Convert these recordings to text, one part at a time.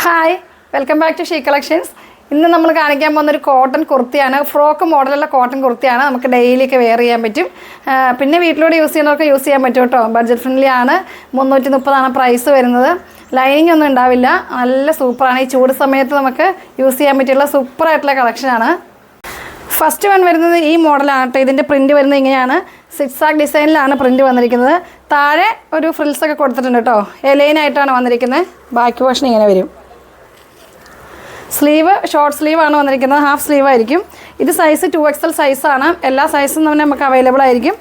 Hi, welcome back to She collections. ഇന്ന് നമ്മൾ കാണിക്കാൻ പോകുന്ന ഒരു കോട്ടൺ കുർത്തിയാണ്. ഫ്രോക്ക് മോഡലുള്ള കോട്ടൺ കുർത്തിയാണ്. നമുക്ക് ഡെയിലിയൊക്കെ വെയർ ചെയ്യാൻ പറ്റും. പിന്നെ വീട്ടിലൂടെ യൂസ് ചെയ്യുന്നവർക്ക് യൂസ് ചെയ്യാൻ പറ്റും കേട്ടോ. ബഡ്ജറ്റ് ഫ്രണ്ട്ലി ആണ്. 330 പ്രൈസ് വരുന്നത്. ലൈനിങ് ഒന്നും ഉണ്ടാവില്ല. നല്ല സൂപ്പറാണ്. ഈ ചൂട് സമയത്ത് നമുക്ക് യൂസ് ചെയ്യാൻ പറ്റിയുള്ള സൂപ്പറായിട്ടുള്ള കളക്ഷനാണ്. ഫസ്റ്റ് വൺ വരുന്നത് ഈ മോഡലാണ് കേട്ടോ. ഇതിൻ്റെ പ്രിൻറ്റ് വരുന്നത് ഇങ്ങനെയാണ്. സിക്സാക് ഡിസൈനിലാണ് പ്രിൻറ്റ് വന്നിരിക്കുന്നത്. താഴെ ഒരു ഫ്രിൽസൊക്കെ കൊടുത്തിട്ടുണ്ട് കേട്ടോ. എലൈനായിട്ടാണ് വന്നിരിക്കുന്നത്. ബാക്ക് പോർഷൻ ഇങ്ങനെ വരും. സ്ലീവ് ഷോർട്ട് സ്ലീവാണ് വന്നിരിക്കുന്നത്. ഹാഫ് സ്ലീവ് ആയിരിക്കും. ഇത് സൈസ് 2XL സൈസാണ്. എല്ലാ സൈസും തന്നെ നമുക്ക് അവൈലബിൾ ആയിരിക്കും.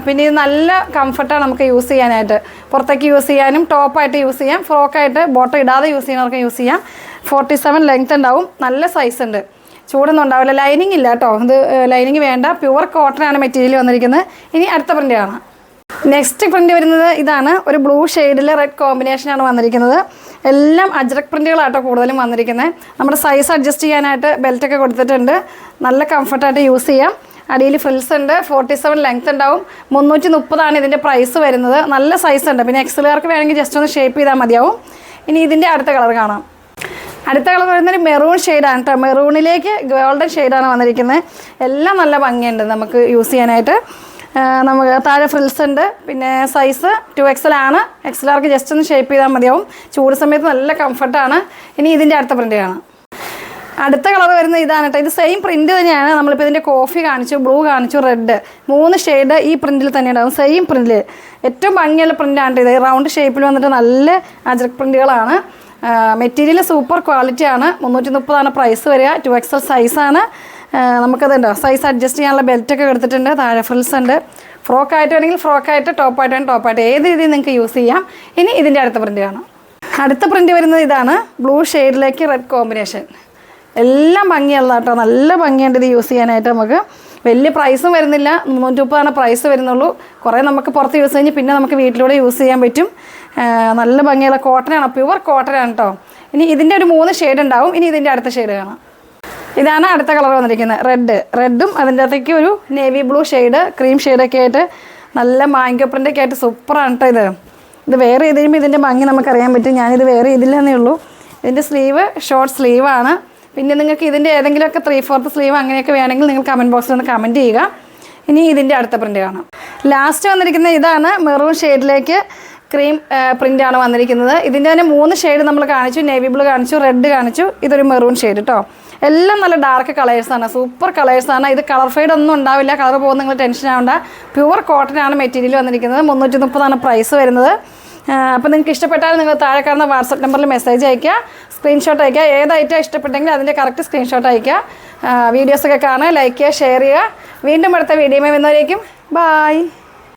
പിന്നെ ഇത് നല്ല കംഫർട്ടാണ് നമുക്ക് യൂസ് ചെയ്യാനായിട്ട്. പുറത്തേക്ക് യൂസ് ചെയ്യാനും ടോപ്പായിട്ട് യൂസ് ചെയ്യാം. ഫ്രോക്കായിട്ട് ബോട്ടം ഇടാതെ യൂസ് ചെയ്യുന്നവർക്ക് യൂസ് ചെയ്യാം. 47 ലെങ്ത് ഉണ്ടാവും. നല്ല സൈസ് ഉണ്ട്. ചൂടൊന്നും ഉണ്ടാവില്ല. ലൈനിങ് ഇല്ല കേട്ടോ. ഇത് ലൈനിങ് വേണ്ട. പ്യുവർ കോട്ടൺ ആണ് മെറ്റീരിയൽ വന്നിരിക്കുന്നത്. ഇനി അടുത്ത പ്രിൻ്റ് കാണാം. നെക്സ്റ്റ് പ്രിൻ്റ് വരുന്നത് ഇതാണ്. ഒരു ബ്ലൂ ഷെയ്ഡിൽ റെഡ് കോമ്പിനേഷനാണ് വന്നിരിക്കുന്നത്. എല്ലാം അജ്രക് പ്രിൻറ്റുകളാട്ടോ കൂടുതലും വന്നിരിക്കുന്നത്. നമ്മുടെ സൈസ് അഡ്ജസ്റ്റ് ചെയ്യാനായിട്ട് ബെൽറ്റൊക്കെ കൊടുത്തിട്ടുണ്ട്. നല്ല കംഫർട്ടായിട്ട് യൂസ് ചെയ്യാം. അടിയിൽ ഫ്രിൽസ് ഉണ്ട്. 47 ലെങ്ത് ഉണ്ടാവും. 330 ഇതിൻ്റെ പ്രൈസ് വരുന്നത്. നല്ല സൈസ് ഉണ്ട്. പിന്നെ എക്സലുകാർക്ക് വേണമെങ്കിൽ ജസ്റ്റ് ഒന്ന് ഷേപ്പ് ചെയ്താൽ മതിയാവും. ഇനി ഇതിൻ്റെ അടുത്ത കളർ കാണാം. അടുത്ത കളർ വരുന്നൊരു മെറൂൺ ഷെയ്ഡാണ് കേട്ടോ. മെറൂണിലേക്ക് ഗോൾഡൻ ഷെയ്ഡാണ് വന്നിരിക്കുന്നത്. എല്ലാം നല്ല ഭംഗിയുണ്ട് നമുക്ക് യൂസ് ചെയ്യാനായിട്ട്. നമുക്ക് താഴെ ഫ്രിൽസ് ഉണ്ട്. പിന്നെ സൈസ് 2XL ആണ്. എക്സലാർക്ക് ജസ്റ്റ് ഒന്ന് ഷേപ്പ് ചെയ്താൽ മതിയാവും. ചൂട് സമയത്ത് നല്ല കംഫർട്ടാണ്. ഇനി ഇതിൻ്റെ അടുത്ത പ്രിൻ്റ് കാണാം. അടുത്ത കളർ വരുന്നത് ഇതാണ് കേട്ടോ. ഇത് സെയിം പ്രിൻറ്റ് തന്നെയാണ്. നമ്മളിപ്പോൾ ഇതിൻ്റെ കോഫി കാണിച്ചു, ബ്ലൂ കാണിച്ചു, റെഡ്. 3 ഷെയ്ഡ് ഈ പ്രിൻറ്റിൽ തന്നെ ഉണ്ടാവും. സെയിം പ്രിൻറ്റിൽ ഏറ്റവും ഭംഗിയുള്ള പ്രിൻ്റാണ് ഇത്. റൗണ്ട് ഷേപ്പിൽ വന്നിട്ട് നല്ല അജ്രക് പ്രിൻറ്റുകളാണ്. മെറ്റീരിയൽ സൂപ്പർ ക്വാളിറ്റിയാണ്. 330 പ്രൈസ് വരിക. 2XL സൈസാണ്. നമുക്കതുണ്ടോ സൈസ് അഡ്ജസ്റ്റ് ചെയ്യാനുള്ള ബെൽറ്റൊക്കെ എടുത്തിട്ടുണ്ട്. താഴെ ഫ്രിൽസ് ഉണ്ട്. ഫ്രോക്കായിട്ട് വേണമെങ്കിൽ ഫ്രോക്കായിട്ട്, ടോപ്പായിട്ട് വേണമെങ്കിൽ ടോപ്പായിട്ട്, ഏത് രീതിയിൽ നിങ്ങൾക്ക് യൂസ് ചെയ്യാം. ഇനി ഇതിൻ്റെ അടുത്ത പ്രിൻ്റ് കാണാം. അടുത്ത പ്രിൻ്റ് വരുന്നത് ഇതാണ്. ബ്ലൂ ഷെയ്ഡിലേക്ക് റെഡ് കോമ്പിനേഷൻ. എല്ലാം ഭംഗിയുള്ള കേട്ടോ. നല്ല ഭംഗിയുണ്ട് ഇത് യൂസ് ചെയ്യാനായിട്ട്. നമുക്ക് വലിയ പ്രൈസും വരുന്നില്ല. 330 പ്രൈസ് വരുന്നുള്ളൂ. കുറേ നമുക്ക് പുറത്ത് യൂസ് കഴിഞ്ഞ് പിന്നെ നമുക്ക് വീട്ടിലൂടെ യൂസ് ചെയ്യാൻ പറ്റും. നല്ല ഭംഗിയുള്ള കോട്ടനാണ്. പ്യുവർ കോട്ടനാണ് കേട്ടോ. ഇനി ഇതിൻ്റെ ഒരു 3 ഷെയ്ഡ് ഉണ്ടാവും. ഇനി ഇതിൻ്റെ അടുത്ത ഷെയ്ഡ് കാണാം. ഇതാണ് അടുത്ത കളർ വന്നിരിക്കുന്നത്. റെഡും അതിൻ്റെ അകത്തേക്ക് ഒരു നേവി ബ്ലൂ ഷെയ്ഡ്, ക്രീം ഷെയ്ഡൊക്കെ ആയിട്ട് നല്ല മാങ്കോ പ്രിൻ്റൊക്കെ ആയിട്ട് സൂപ്പറാണ് കേട്ടോ. ഇത് വെയർ ചെയ്ത് കഴിയുമ്പോൾ ഇതിൻ്റെ ഭംഗി നമുക്കറിയാൻ പറ്റും. ഞാനിത് വെയർ ചെയ്തില്ലെന്നേ ഉള്ളൂ. ഇതിൻ്റെ സ്ലീവ് ഷോർട്ട് സ്ലീവാണ്. പിന്നെ നിങ്ങൾക്ക് ഇതിൻ്റെ ഏതെങ്കിലുമൊക്കെ 3/4 സ്ലീവ് അങ്ങനെയൊക്കെ വേണമെങ്കിൽ നിങ്ങൾ കമൻറ്റ് ബോക്സിൽ ഒന്ന് കമൻറ്റ് ചെയ്യുക. ഇനി ഇതിൻ്റെ അടുത്ത പ്രിൻ്റ് കാണാം. ലാസ്റ്റ് വന്നിരിക്കുന്നത് ഇതാണ്. മെറൂൺ ഷെയ്ഡിലേക്ക് ക്രീം പ്രിൻ്റാണ് വന്നിരിക്കുന്നത്. ഇതിൻ്റെ തന്നെ 3 ഷെയ്ഡ് നമ്മൾ കാണിച്ചു. നേവി ബ്ലൂ കാണിച്ചു, റെഡ് കാണിച്ചു, ഇതൊരു മെറൂൺ ഷെയ്ഡ് കേട്ടോ. എല്ലാം നല്ല ഡാർക്ക് കളേഴ്സാണ്. സൂപ്പർ കളേഴ്സാണ്. ഇത് കളർ ഫെയ്ഡ് ഒന്നും ഉണ്ടാവില്ല. കളർ പോകുന്ന നിങ്ങൾ ടെൻഷൻ ആവണ്ട. പ്യുവർ കോട്ടനാണ് മെറ്റീരിയൽ വന്നിരിക്കുന്നത്. 330 പ്രൈസ് വരുന്നത്. അപ്പോൾ നിങ്ങൾക്ക് ഇഷ്ടപ്പെട്ടാൽ നിങ്ങൾ താഴെ കാണുന്ന വാട്സപ്പ് നമ്പറിൽ മെസ്സേജ് അയയ്ക്കുക, സ്ക്രീൻഷോട്ട് അയയ്ക്കുക. ഏത് ഐറ്റം ഇഷ്ടപ്പെട്ടെങ്കിൽ അതിൻ്റെ കറക്റ്റ് സ്ക്രീൻഷോട്ട് അയയ്ക്കുക. വീഡിയോസൊക്കെ കാണുക, ലൈക്ക് ചെയ്യുക, ഷെയർ ചെയ്യുക. വീണ്ടും അടുത്ത വീഡിയോയിൽ വരുന്നവരേക്കും ബായ്.